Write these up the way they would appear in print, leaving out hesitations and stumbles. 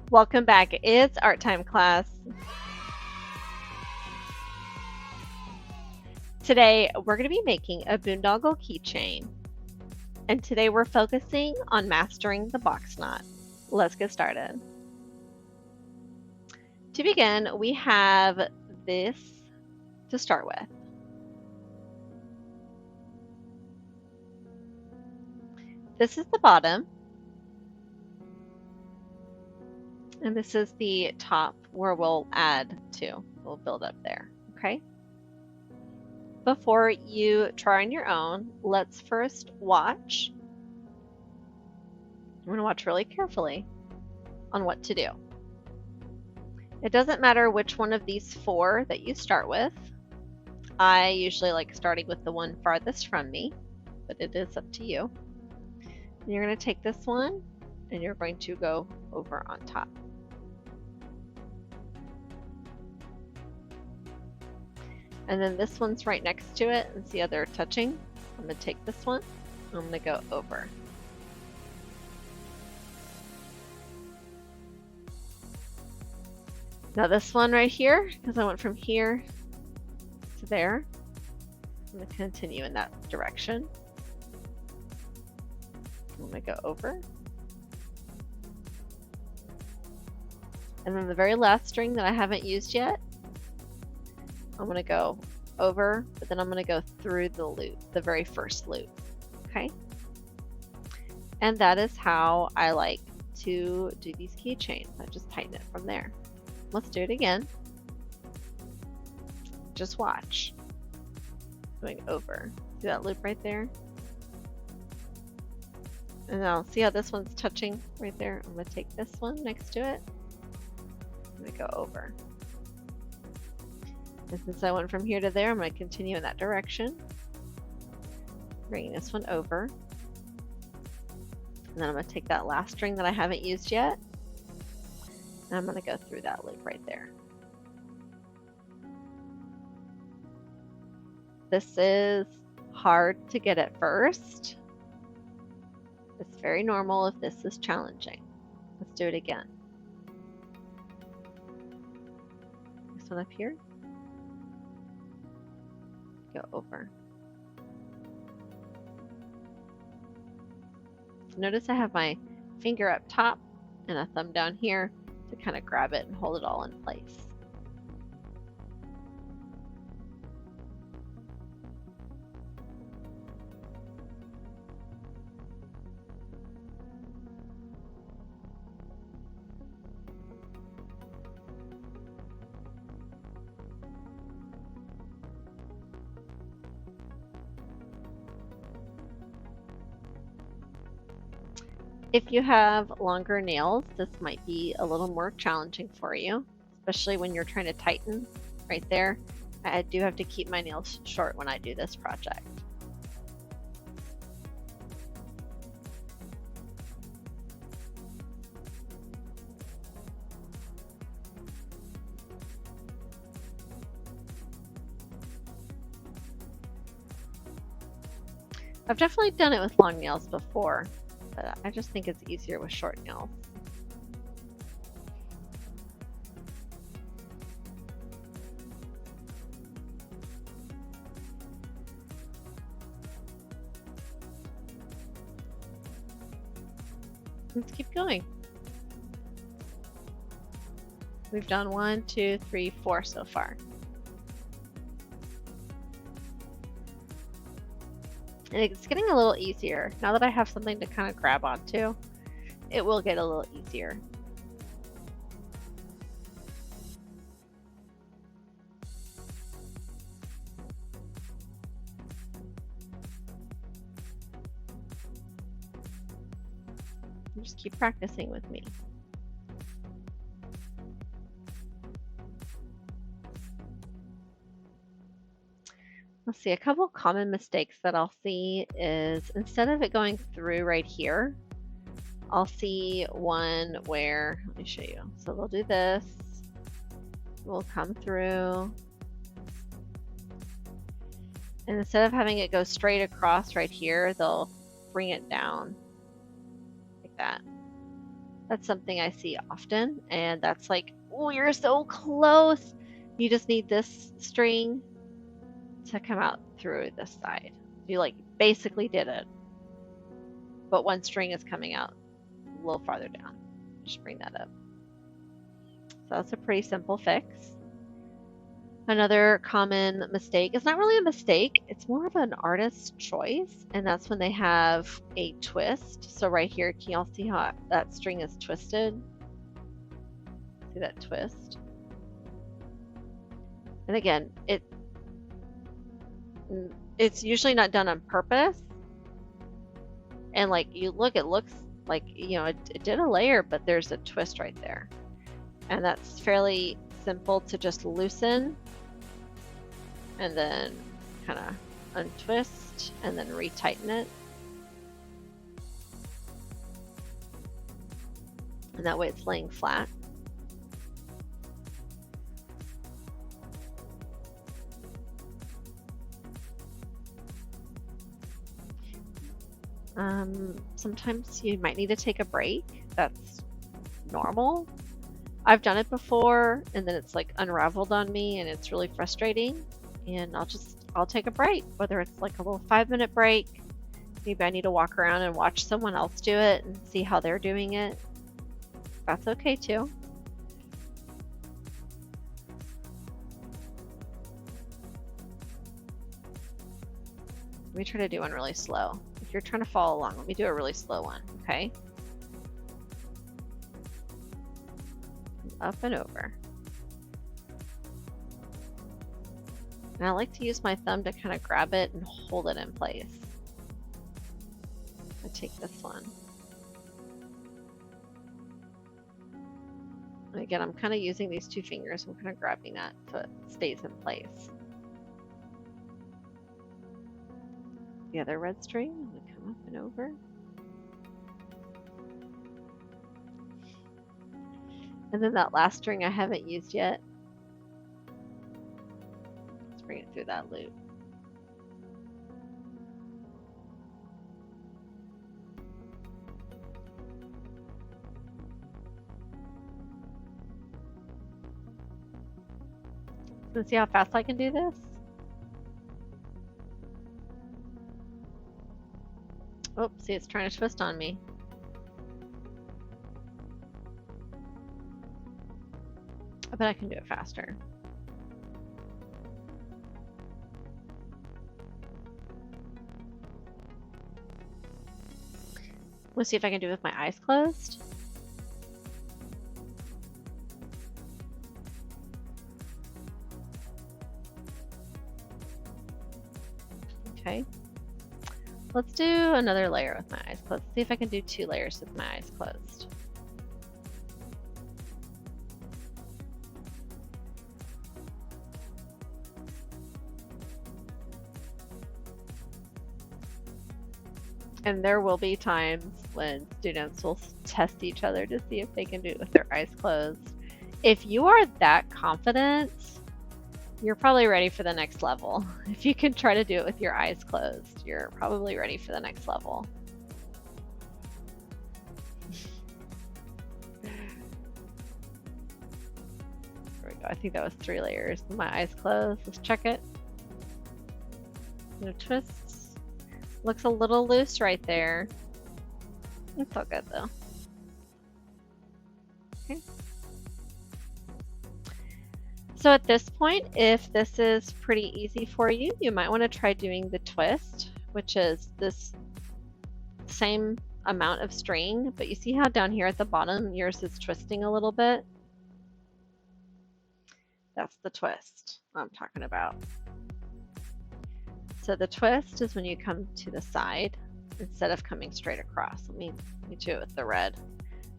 Welcome back. It's art time class. Today we're going to be making a boondoggle keychain. And today we're focusing on mastering the box knot. Let's get started. To begin, we have this to start with. This is the bottom. And this is the top where we'll add to. We'll build up there, okay? Before you try on your own, let's first watch. I'm going to watch really carefully on what to do. It doesn't matter which one of these four that you start with. I usually like starting with the one farthest from me, but it is up to you. And you're going to take this one and you're going to go over on top. And then this one's right next to it, and see how they're touching? I'm going to take this one, I'm going to go over. Now this one right here, because I went from here to there, I'm going to continue in that direction. I'm going to go over. And then the very last string that I haven't used yet, I'm going to go over, but then I'm going to go through the loop, the very first loop, okay? And that is how I like to do these keychains. I just tighten it from there. Let's do it again. Just watch. Going over. See that loop right there? And now see how this one's touching right there? I'm going to take this one next to it. I'm going to go over. And since I went from here to there, I'm going to continue in that direction. Bringing this one over. And then I'm going to take that last string that I haven't used yet. And I'm going to go through that loop right there. This is hard to get at first. It's very normal if this is challenging. Let's do it again. This one up here. Go over. Notice I have my finger up top and a thumb down here to kind of grab it and hold it all in place. If you have longer nails, this might be a little more challenging for you, especially when you're trying to tighten right there. I do have to keep my nails short when I do this project. I've definitely done it with long nails before, but I just think it's easier with short nails. Let's keep going. We've done 1, 2, 3, 4 so far. And it's getting a little easier. Now that I have something to kind of grab onto, it will get a little easier. Just keep practicing with me. Let's see, a couple common mistakes that I'll see is instead of it going through right here, I'll see one where, let me show you. So they'll do this, we'll come through, and instead of having it go straight across right here, they'll bring it down like that. That's something I see often, and that's like, oh, you're so close. You just need this string to come out through this side. You like basically did it, but one string is coming out a little farther down. Just bring that up. So that's a pretty simple fix. Another common mistake, it's not really a mistake, it's more of an artist's choice, and that's when they have a twist. So right here, can y'all see how that string is twisted? See that twist? And again, it's usually not done on purpose. And like you look, it looks like, you know, it did a layer, but there's a twist right there. And that's fairly simple to just loosen and then kind of untwist and then retighten it. And that way it's laying flat. Sometimes you might need to take a break. That's normal. I've done it before and then it's like unraveled on me and it's really frustrating. And I'll take a break, whether it's like a little 5-minute break. Maybe I need to walk around and watch someone else do it and see how they're doing it. That's okay too. Let me try to do one really slow. If you're trying to follow along, let me do a really slow one, okay? Up and over. And I like to use my thumb to kind of grab it and hold it in place. I take this one. And again, I'm kind of using these 2 fingers. I'm kind of grabbing that so it stays in place. The other red string, I'm going to come up and over. And then that last string I haven't used yet. Let's bring it through that loop. So see how fast I can do this? Oh, see, it's trying to twist on me. I bet I can do it faster. Let's see if I can do it with my eyes closed. Okay. Let's do another layer with my eyes closed. See if I can do 2 layers with my eyes closed. And there will be times when students will test each other to see if they can do it with their eyes closed. If you are that confident, you're probably ready for the next level. If you can try to do it with your eyes closed, you're probably ready for the next level. There we go. I think that was 3 layers. My eyes closed. Let's check it. No twists. Looks a little loose right there. It's all good though. Okay. So at this point, if this is pretty easy for you, you might want to try doing the twist, which is this same amount of string, but you see how down here at the bottom, yours is twisting a little bit? That's the twist I'm talking about. So the twist is when you come to the side instead of coming straight across. Let me do it with the red.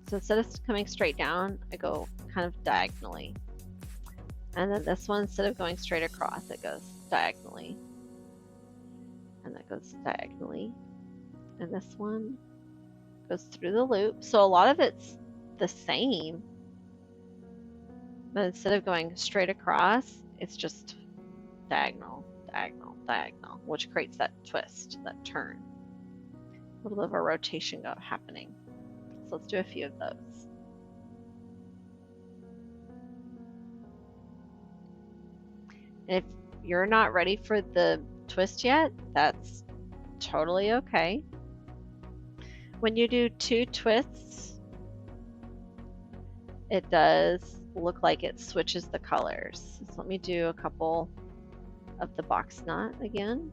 So instead of coming straight down, I go kind of diagonally. And then this one, instead of going straight across, it goes diagonally. And that goes diagonally. And this one goes through the loop. So a lot of it's the same. But instead of going straight across, it's just diagonal, diagonal, diagonal, which creates that twist, that turn. A little bit of a rotation happening. So let's do a few of those. And if you're not ready for the twist yet, that's totally okay. When you do 2 twists, it does look like it switches the colors. So let me do a couple of the box knot again.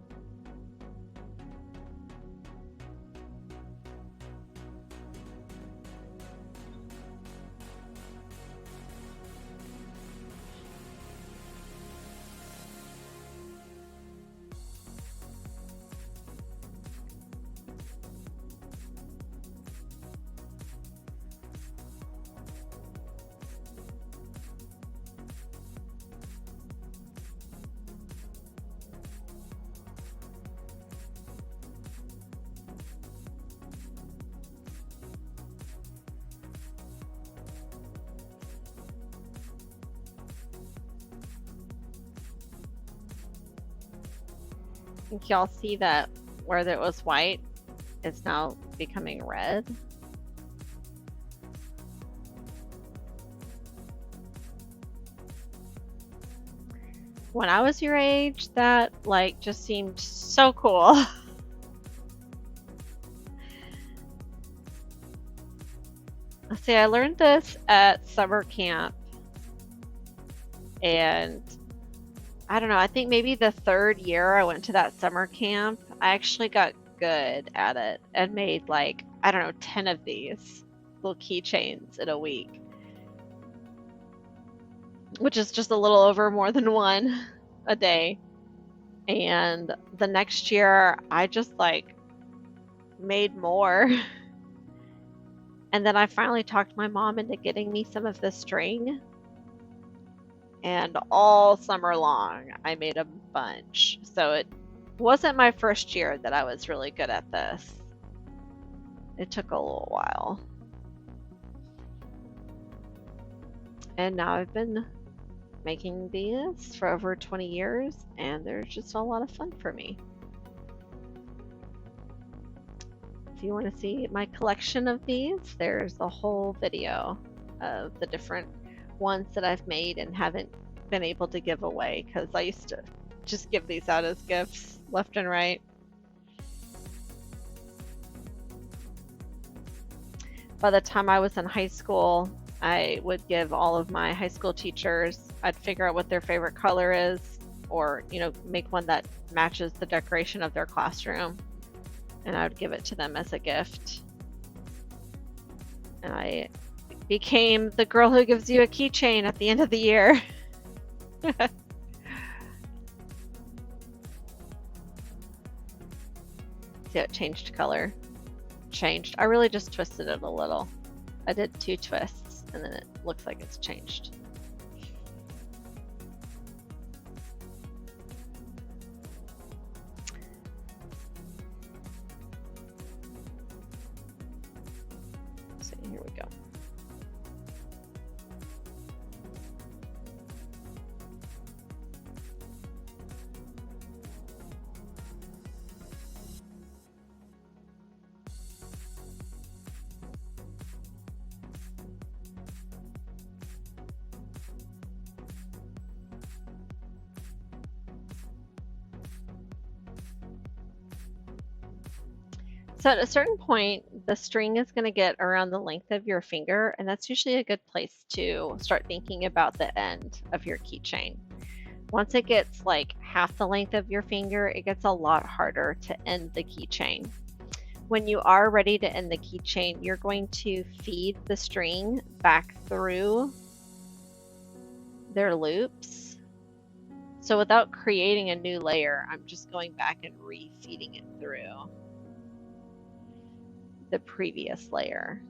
I think y'all see that where it was white, it's now becoming red. When I was your age, that like just seemed so cool. See, I learned this at summer camp, and I don't know, I think maybe the 3rd year I went to that summer camp, I actually got good at it and made like, I don't know, 10 of these little keychains in a week, which is just a little over more than one a day. And the next year I just like made more. And then I finally talked my mom into getting me some of the string. And all summer long, I made a bunch. So it wasn't my first year that I was really good at this. It took a little while. And now I've been making these for over 20 years, and they're just a lot of fun for me. If you want to see my collection of these, there's a whole video of the different ones that I've made and haven't been able to give away, because I used to just give these out as gifts left and right. By the time I was in high school, I would give all of my high school teachers, I'd figure out what their favorite color is, or, you know, make one that matches the decoration of their classroom, and I would give it to them as a gift. And I became the girl who gives you a keychain at the end of the year. See, it changed color. Changed. I really just twisted it a little. I did 2 twists, and then it looks like it's changed. So here we go. So at a certain point, the string is going to get around the length of your finger, and that's usually a good place to start thinking about the end of your keychain. Once it gets like half the length of your finger, it gets a lot harder to end the keychain. When you are ready to end the keychain, you're going to feed the string back through their loops. So without creating a new layer, I'm just going back and re-feeding it through the previous layer.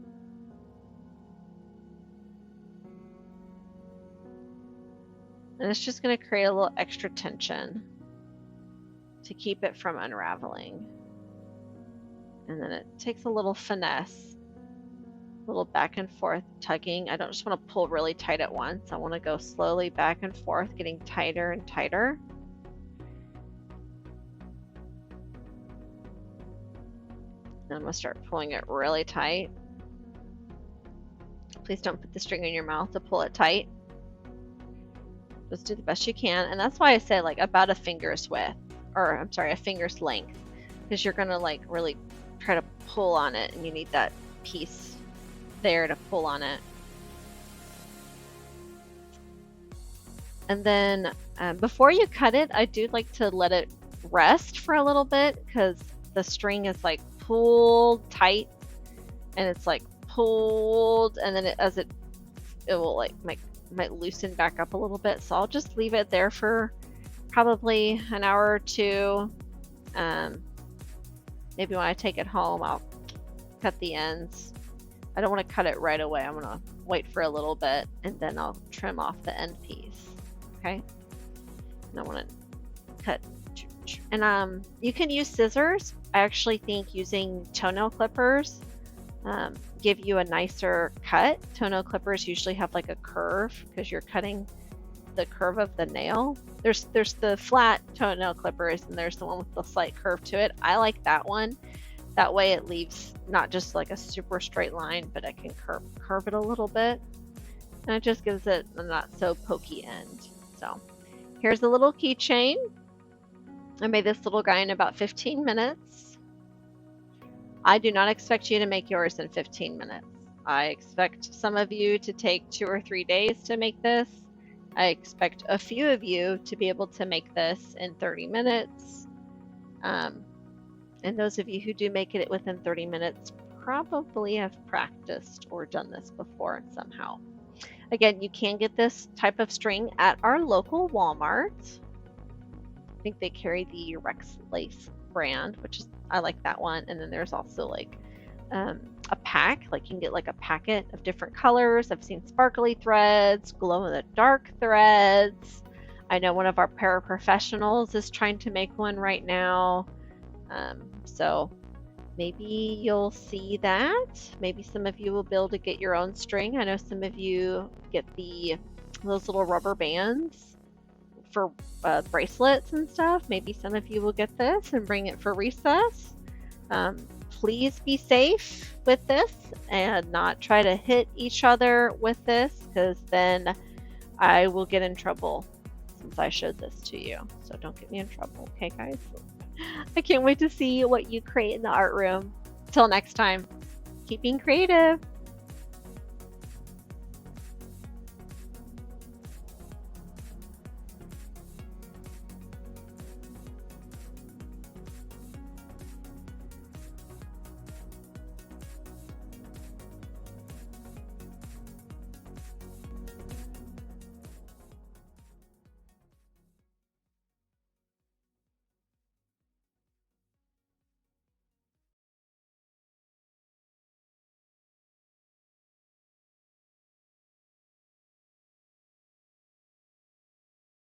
And it's just going to create a little extra tension to keep it from unraveling. And then it takes a little finesse, a little back and forth tugging. I don't just want to pull really tight at once. I want to go slowly back and forth, getting tighter and tighter. Then I'm going to start pulling it really tight. Please don't put the string in your mouth to pull it tight. Just do the best you can. And that's why I said like about a finger's width, or I'm sorry, a finger's length, because you're gonna like really try to pull on it, and you need that piece there to pull on it. And then before you cut it, I do like to let it rest for a little bit, because the string is like pulled tight, and it's like pulled, and then it will like might loosen back up a little bit. So I'll just leave it there for probably an hour or two. Maybe when I take it home, I'll cut the ends. I don't want to cut it right away. I'm gonna wait for a little bit, and then I'll trim off the end piece. Okay. And I want to cut. And you can use scissors. I actually think using toenail clippers give you a nicer cut. Toenail clippers usually have like a curve because you're cutting the curve of the nail. There's the flat toenail clippers, and there's the one with the slight curve to it. I like that one. That way it leaves not just like a super straight line, but I can curve it a little bit. And it just gives it a not so pokey end. So here's a little keychain. I made this little guy in about 15 minutes. I do not expect you to make yours in 15 minutes. I expect some of you to take 2 or 3 days to make this. I expect a few of you to be able to make this in 30 minutes. And those of you who do make it within 30 minutes probably have practiced or done this before somehow. Again, you can get this type of string at our local Walmart. I think they carry the Rex Lace brand, which is, I like that one. And then there's also like a pack, like you can get like a packet of different colors. I've seen sparkly threads, glow in the dark threads. I know one of our paraprofessionals is trying to make one right now. So maybe you'll see that. Maybe some of you will be able to get your own string. I know some of you get those little rubber bands for bracelets and stuff. Maybe some of you will get this and bring it for recess. Please be safe with this and not try to hit each other with this, because then I will get in trouble since I showed this to you. So don't get me in trouble, okay, guys? I can't wait to see what you create in the art room. Till next time, keep being creative.